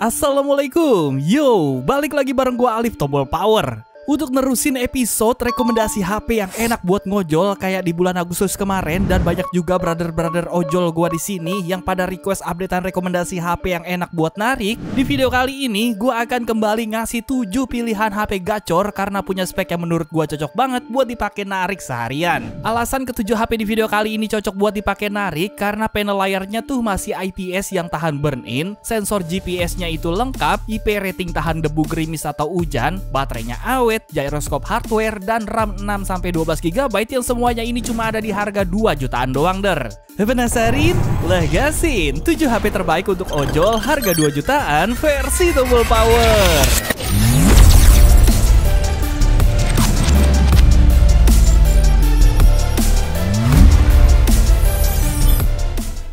Assalamualaikum, yo, balik lagi bareng gua Alif Tombol Power untuk nerusin episode rekomendasi HP yang enak buat ngojol kayak di bulan Agustus kemarin. Dan banyak juga brother-brother ojol gua di sini yang pada request updatean rekomendasi HP yang enak buat narik. Di video kali ini gua akan kembali ngasih 7 pilihan HP gacor karena punya spek yang menurut gua cocok banget buat dipakai narik seharian. Alasan ke-7 HP di video kali ini cocok buat dipakai narik karena panel layarnya tuh masih IPS yang tahan burn-in, sensor GPS-nya itu lengkap, IP rating tahan debu gerimis atau hujan, baterainya awet, gyroscope hardware, dan RAM 6-12 GB yang semuanya ini cuma ada di harga 2 jutaan doang der. Penasarin? Lah gasin 7 HP terbaik untuk ojol harga 2 jutaan versi Tombol Power.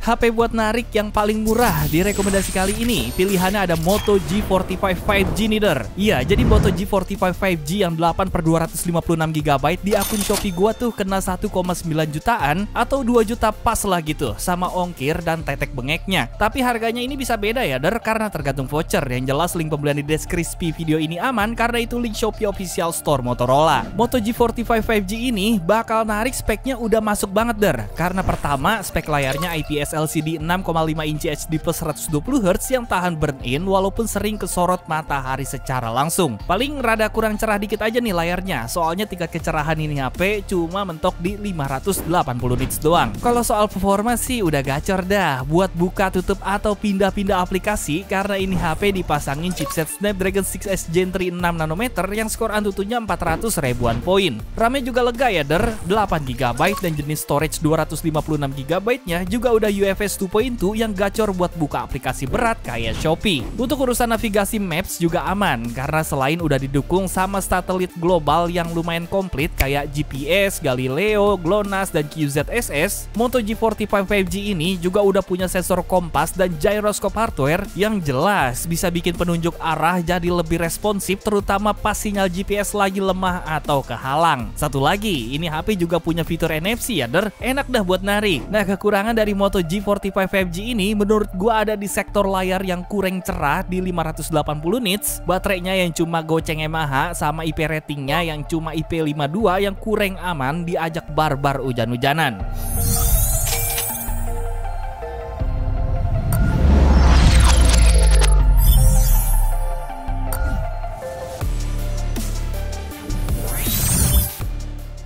HP buat narik yang paling murah di rekomendasi kali ini, pilihannya ada Moto G45 5G nih der. Iya, jadi Moto G45 5G yang 8/256 GB di akun Shopee gua tuh kena 1,9 jutaan atau 2 juta pas lah gitu, sama ongkir dan tetek bengeknya. Tapi harganya ini bisa beda ya der, karena tergantung voucher. Yang jelas link pembelian di deskripsi video ini aman karena itu link Shopee official store Motorola. Moto G45 5G ini bakal narik speknya udah masuk banget der, karena pertama spek layarnya IPS LCD 6,5 inci HD plus 120Hz yang tahan burn-in walaupun sering kesorot matahari secara langsung. Paling rada kurang cerah dikit aja nih layarnya, soalnya tingkat kecerahan ini HP cuma mentok di 580 nits doang. Kalau soal performa sih udah gacor dah buat buka tutup atau pindah-pindah aplikasi karena ini HP dipasangin chipset Snapdragon 6S Gen 3 6 nanometer yang skor Antutunya 400 ribuan poin. RAM-nya juga lega ya der, 8 GB dan jenis storage 256 GB nya juga udah UFS 2.2 yang gacor buat buka aplikasi berat kayak Shopee. Untuk urusan navigasi Maps juga aman karena selain udah didukung sama satelit global yang lumayan komplit kayak GPS, Galileo, GLONASS, dan QZSS, Moto G45 5G ini juga udah punya sensor kompas dan gyroscope hardware yang jelas bisa bikin penunjuk arah jadi lebih responsif terutama pas sinyal GPS lagi lemah atau kehalang. Satu lagi, ini HP juga punya fitur NFC ya der, enak dah buat narik. Nah, kekurangan dari Moto G45 5G ini menurut gua ada di sektor layar yang kurang cerah di 580 nits, baterainya yang cuma goceng mAh, sama IP ratingnya yang cuma IP52 yang kurang aman diajak barbar hujan-hujanan.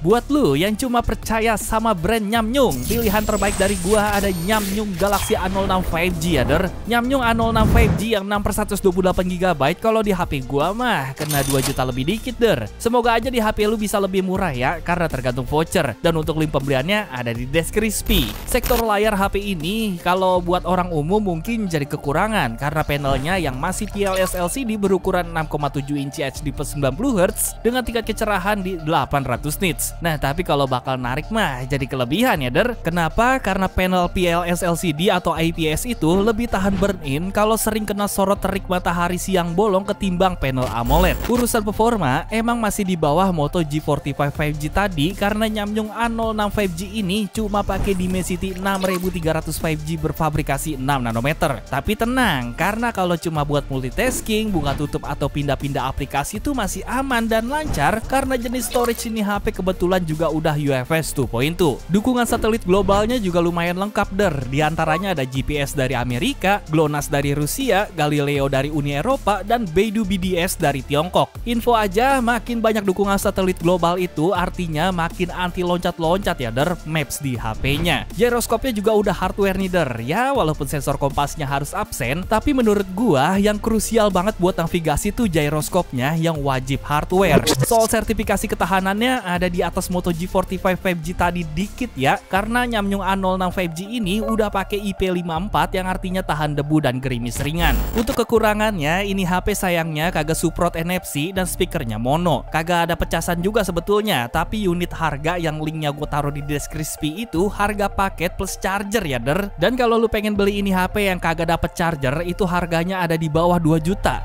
Buat lu yang cuma percaya sama brand Nyamnyung, pilihan terbaik dari gua ada Nyamnyung Galaxy A06 5G ya der. Nyamnyung A06 5G yang 6/128 GB kalau di HP gua mah kena 2 juta lebih dikit der. Semoga aja di HP lu bisa lebih murah ya karena tergantung voucher. Dan untuk link pembeliannya ada di deskripsi. Sektor layar HP ini kalau buat orang umum mungkin jadi kekurangan karena panelnya yang masih PLS LCD berukuran 6,7 inci HD plus 90Hz dengan tingkat kecerahan di 800 nits. Nah, tapi kalau bakal narik mah jadi kelebihan ya der. Kenapa? Karena panel PLS LCD atau IPS itu lebih tahan burn-in kalau sering kena sorot terik matahari siang bolong ketimbang panel AMOLED. Urusan performa emang masih di bawah Moto G45 5G tadi karena Nyamnyung A06 5G ini cuma pakai Dimensity 6300 5G berfabrikasi 6 nanometer. Tapi tenang, karena kalau cuma buat multitasking, buka tutup atau pindah-pindah aplikasi itu masih aman dan lancar karena jenis storage ini HP kebetulan juga udah UFS 2.2. Dukungan satelit globalnya juga lumayan lengkap der. Di antaranya ada GPS dari Amerika, GLONASS dari Rusia, Galileo dari Uni Eropa, dan Beidou BDS dari Tiongkok. Info aja, makin banyak dukungan satelit global itu artinya makin anti loncat-loncat ya der Maps di HP-nya. Gyroscope-nya juga udah hardware nih der. Ya walaupun sensor kompasnya harus absen, tapi menurut gua yang krusial banget buat navigasi tuh gyroscope-nya yang wajib hardware. Soal sertifikasi ketahanannya ada di atas Moto G45 5G tadi dikit ya, karena Nyamnyung A06 5G ini udah pakai IP54 yang artinya tahan debu dan gerimis ringan. Untuk kekurangannya, ini HP sayangnya kagak support NFC dan speakernya mono. Kagak ada pecasan juga sebetulnya, tapi unit harga yang linknya gue taruh di deskripsi itu harga paket plus charger ya der. Dan kalau lu pengen beli ini HP yang kagak dapet charger, itu harganya ada di bawah 2 juta.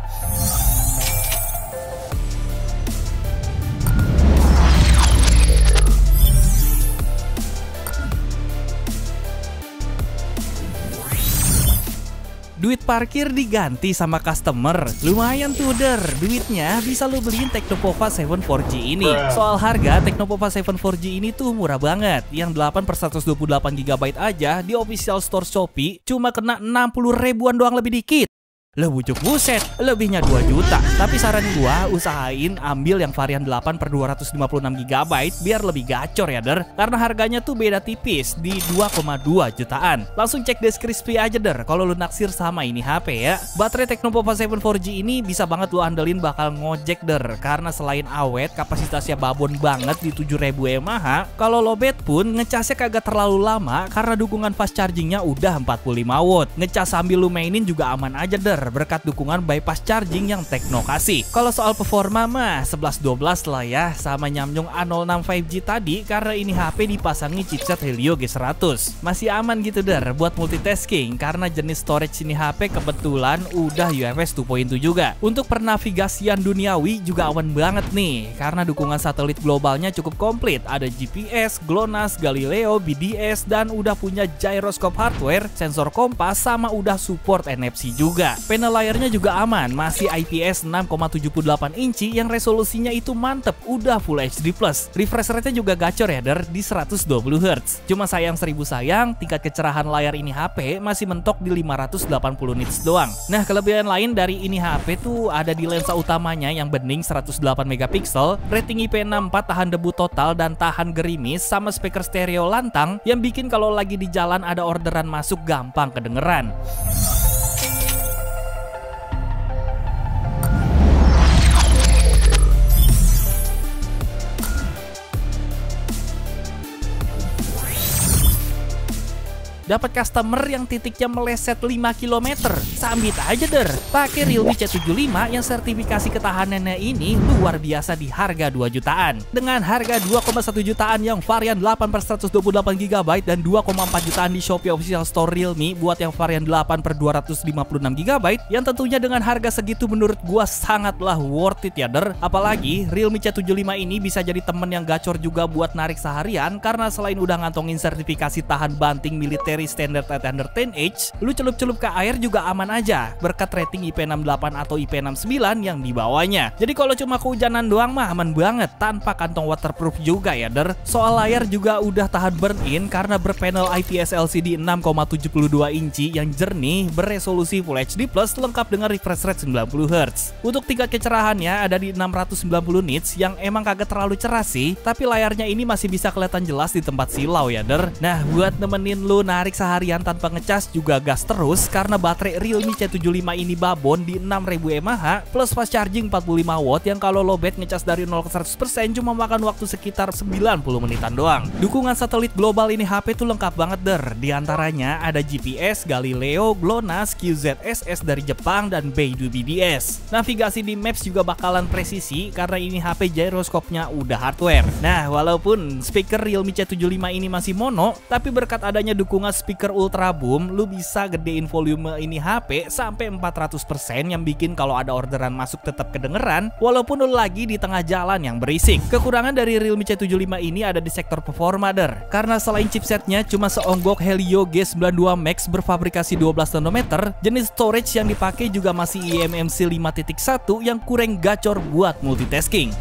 Duit parkir diganti sama customer. Lumayan tuh der, duitnya bisa lu beliin Tecnopova 7 4G ini. Soal harga, Tecnopova 7 4G ini tuh murah banget. Yang 8/128 GB aja di official store Shopee cuma kena 60 ribuan doang, lebih dikit. Lah bujuk buset, lebihnya 2 juta. Tapi saran gua, usahain ambil yang varian 8/256 GB biar lebih gacor ya der. Karena harganya tuh beda tipis di 2,2 jutaan. Langsung cek deskripsi aja der kalau lu naksir sama ini HP ya. Baterai Tecnopova 7 4G ini bisa banget lu andelin bakal ngojek der. Karena selain awet, kapasitasnya babon banget di 7000 mAh. Kalau lowbat pun ngecasnya kagak terlalu lama karena dukungan fast chargingnya udah 45 watt. Ngecas sambil lu mainin juga aman aja der, berkat dukungan bypass charging yang Tecno kasih. Kalau soal performa mah 11-12 lah ya sama Nyamyung A06 5G tadi, karena ini HP dipasangi chipset Helio G100. Masih aman gitu der buat multitasking karena jenis storage ini HP kebetulan udah UFS 2.2 juga. Untuk pernavigasian duniawi juga aman banget nih karena dukungan satelit globalnya cukup komplit. Ada GPS, GLONASS, Galileo, BDS, dan udah punya gyroscope hardware, sensor kompas, sama udah support NFC juga. Panel layarnya juga aman, masih IPS 6,78 inci yang resolusinya itu mantep, udah Full HD+. Refresh rate-nya juga gacor ya der, di 120 Hz. Cuma sayang tingkat kecerahan layar ini HP masih mentok di 580 nits doang. Nah, kelebihan lain dari ini HP tuh ada di lensa utamanya yang bening 108 megapiksel, rating IP64, tahan debu total dan tahan gerimis, sama speaker stereo lantang yang bikin kalau lagi di jalan ada orderan masuk gampang kedengeran. Dapat customer yang titiknya meleset 5 km. Sambit aja der, pakai Realme C75 yang sertifikasi ketahanannya ini luar biasa di harga 2 jutaan. Dengan harga 2,1 jutaan yang varian 8/128 GB dan 2,4 jutaan di Shopee official store Realme buat yang varian 8/256 GB, yang tentunya dengan harga segitu menurut gua sangatlah worth it ya der. Apalagi Realme C75 ini bisa jadi temen yang gacor juga buat narik seharian karena selain udah ngantongin sertifikasi tahan banting militer standar 810H, lu celup-celup ke air juga aman aja berkat rating IP68 atau IP69 yang dibawanya. Jadi kalau cuma kehujanan doang mah aman banget tanpa kantong waterproof juga ya der. Soal layar juga udah tahan burn in karena berpanel IPS LCD 6,72 inci yang jernih, beresolusi Full HD+, lengkap dengan refresh rate 90 Hz. Untuk tingkat kecerahannya ada di 690 nits yang emang kagak terlalu cerah sih, tapi layarnya ini masih bisa kelihatan jelas di tempat silau ya der. Nah, buat nemenin lu narik seharian tanpa ngecas juga gas terus karena baterai Realme C75 ini babon di 6000 mAh plus fast charging 45 watt yang kalau lowbat ngecas dari 0 ke 100% cuma makan waktu sekitar 90 menitan doang. Dukungan satelit global ini HP tuh lengkap banget der. Di antaranya ada GPS, Galileo, GLONASS, QZSS dari Jepang, dan Beidou BDS. Navigasi di Maps juga bakalan presisi karena ini HP gyroscope-nya udah hardware. Nah, walaupun speaker Realme C75 ini masih mono, tapi berkat adanya dukungan speaker ultra boom, lu bisa gedein volume ini HP sampai 400% yang bikin kalau ada orderan masuk tetap kedengeran walaupun lu lagi di tengah jalan yang berisik. Kekurangan dari Realme C75 ini ada di sektor performa der, karena selain chipsetnya cuma seonggok Helio G92 Max berfabrikasi 12 nanometer, jenis storage yang dipakai juga masih eMMC 5.1 yang kurang gacor buat multitasking.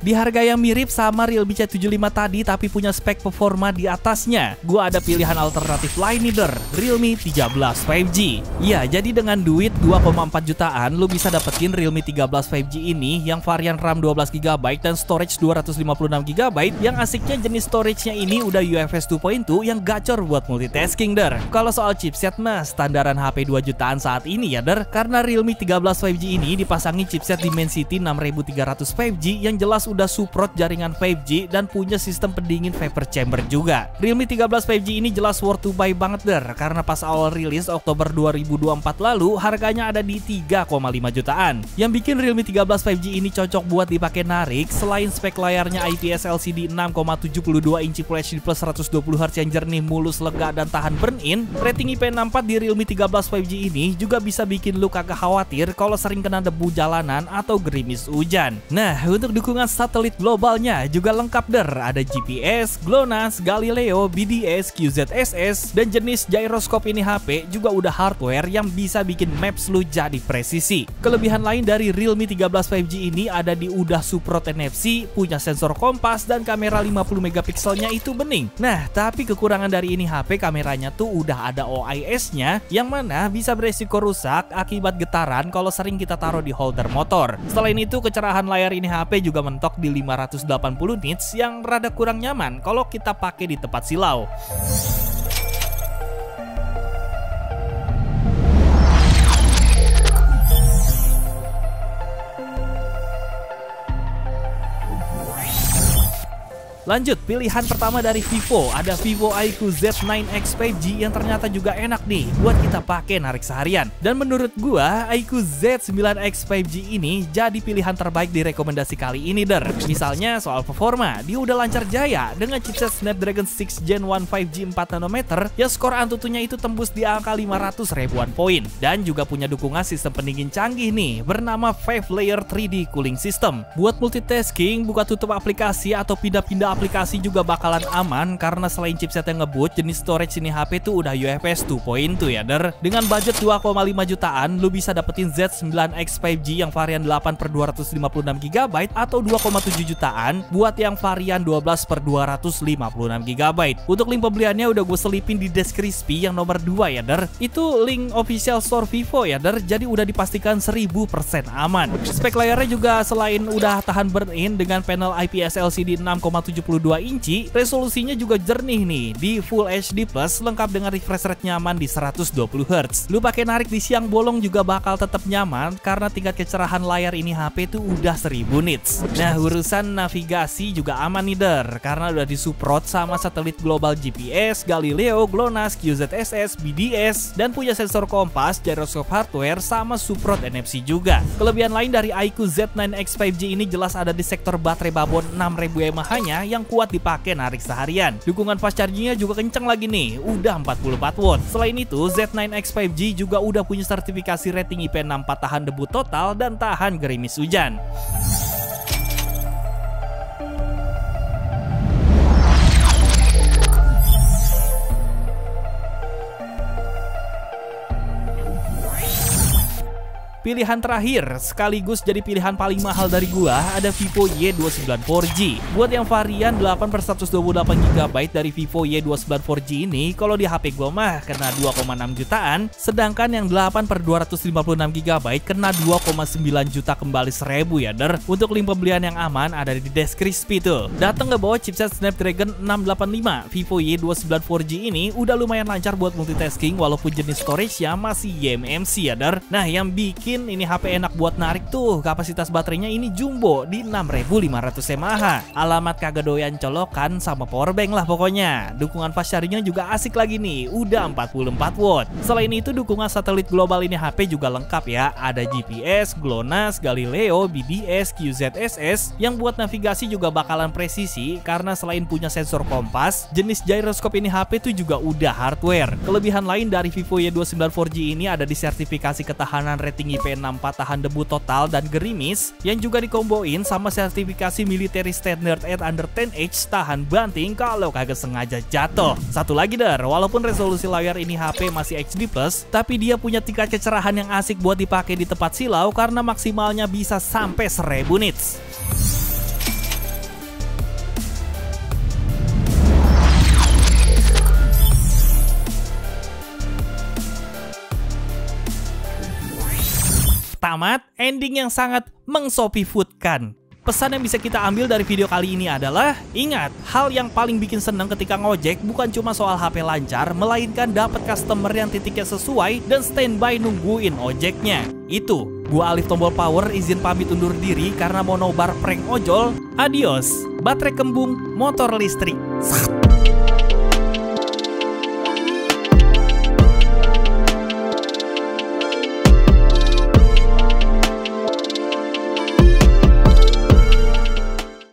Di harga yang mirip sama Realme C75 tadi tapi punya spek performa di atasnya, gua ada pilihan alternatif lain nih der, Realme 13 5G. Ya, jadi dengan duit 2,4 jutaan lu bisa dapetin Realme 13 5G ini yang varian RAM 12GB dan storage 256GB yang asiknya jenis storage-nya ini udah UFS 2.2 yang gacor buat multitasking der. Kalau soal chipset mah standaran HP 2 jutaan saat ini ya der, karena Realme 13 5G ini dipasangi chipset Dimensity 6300 5G yang jelas udah support jaringan 5G dan punya sistem pendingin vapor chamber juga. Realme 13 5G ini jelas worth to buy banget der, karena pas awal rilis Oktober 2024 lalu harganya ada di 3,5 jutaan. Yang bikin Realme 13 5G ini cocok buat dipakai narik, selain spek layarnya IPS LCD 6,72 inci Full HD plus 120Hz yang jernih, mulus, lega, dan tahan burn-in, rating IP64 di Realme 13 5G ini juga bisa bikin lu kagak khawatir kalau sering kena debu jalanan atau gerimis hujan. Nah, untuk dukungan satelit globalnya juga lengkap der, ada GPS, GLONASS, Galileo, BDS, QZSS, dan jenis gyroscope ini HP juga udah hardware yang bisa bikin maps lu jadi presisi. Kelebihan lain dari Realme 13 5G ini ada di udah support NFC, punya sensor kompas, dan kamera 50 megapikselnya itu bening. Nah, tapi kekurangan dari ini HP, kameranya tuh udah ada OIS-nya yang mana bisa beresiko rusak akibat getaran kalau sering kita taruh di holder motor. Selain itu, kecerahan layar ini HP juga mentok di 580 nits yang rada kurang nyaman kalau kita pakai di tempat silau. Lanjut, pilihan pertama dari Vivo, ada Vivo iQOO Z9X 5G yang ternyata juga enak nih buat kita pakai narik seharian. Dan menurut gua, iQOO Z9X 5G ini jadi pilihan terbaik di rekomendasi kali ini der. Misalnya soal performa, dia udah lancar jaya dengan chipset Snapdragon 6 Gen 1 5G 4 nanometer yang skor Antutunya itu tembus di angka 500 ribuan poin. Dan juga punya dukungan sistem pendingin canggih nih bernama 5 Layer 3D Cooling System. Buat multitasking, buka tutup aplikasi atau pindah-pindah aplikasi juga bakalan aman karena selain chipset yang ngebut, jenis storage ini HP tuh udah UFS 2.2 ya der. Dengan budget 2,5 jutaan, lu bisa dapetin Z9X 5G yang varian 8/256GB atau 2,7 jutaan buat yang varian 12/256GB. Untuk link pembeliannya udah gue selipin di deskripsi yang nomor 2 ya der. Itu link official store Vivo ya der, jadi udah dipastikan 1000% aman. Spek layarnya juga selain udah tahan burn-in dengan panel IPS LCD 6,72 inci, resolusinya juga jernih nih di Full HD plus lengkap dengan refresh rate nyaman di 120Hz. Lu pakai narik di siang bolong juga bakal tetap nyaman karena tingkat kecerahan layar ini HP tuh udah 1000 nits. Nah, urusan navigasi juga aman nih der, karena udah disupport sama satelit global GPS, Galileo, GLONASS, QZSS, BDS, dan punya sensor kompas, gyroscope hardware, sama support NFC juga. Kelebihan lain dari iQOO Z9X 5G ini jelas ada di sektor baterai babon 6000 mAh-nya yang kuat dipakai narik seharian. Dukungan fast chargingnya juga kenceng lagi nih, udah 44 watt. Selain itu, Z9X 5G juga udah punya sertifikasi rating IP64 tahan debu total dan tahan gerimis hujan. Pilihan terakhir, sekaligus jadi pilihan paling mahal dari gua, ada Vivo Y29 4G. Buat yang varian 8/128GB dari Vivo Y29 4G ini, kalau di HP gua mah kena 2,6 jutaan, sedangkan yang 8/256GB kena 2,9 juta kembali 1000 ya der. Untuk link pembelian yang aman ada di deskripsi tuh. Datang nggak bawa chipset Snapdragon 685, Vivo Y29 4G ini udah lumayan lancar buat multitasking walaupun jenis storage-nya masih eMMC ya der. Nah, yang bikin ini HP enak buat narik tuh, kapasitas baterainya ini jumbo di 6500 mAh. Alamat kagak doyan colokan sama powerbank lah pokoknya. Dukungan fast chargingnya juga asik lagi nih, udah 44 watt. Selain itu, dukungan satelit global ini HP juga lengkap ya. Ada GPS, GLONASS, Galileo, BDS, QZSS yang buat navigasi juga bakalan presisi karena selain punya sensor kompas, jenis gyroscope ini HP tuh juga udah hardware. Kelebihan lain dari Vivo Y29 4G ini ada di sertifikasi ketahanan rating IP64 tahan debu total dan gerimis yang juga dikomboin sama sertifikasi military standard 8 under 10H tahan banting kalau kagak sengaja jatuh. Satu lagi der, walaupun resolusi layar ini HP masih HD+, tapi dia punya tingkat kecerahan yang asik buat dipakai di tempat silau karena maksimalnya bisa sampai 1000 nits. Tamat, ending yang sangat mengsopifoodkan. Pesan yang bisa kita ambil dari video kali ini adalah, ingat, hal yang paling bikin seneng ketika ngojek bukan cuma soal HP lancar, melainkan dapat customer yang titiknya sesuai dan standby nungguin ojeknya. Itu, gua Alif tombol power izin pamit undur diri karena mau nobar prank ojol. Adios, baterai kembung, motor listrik.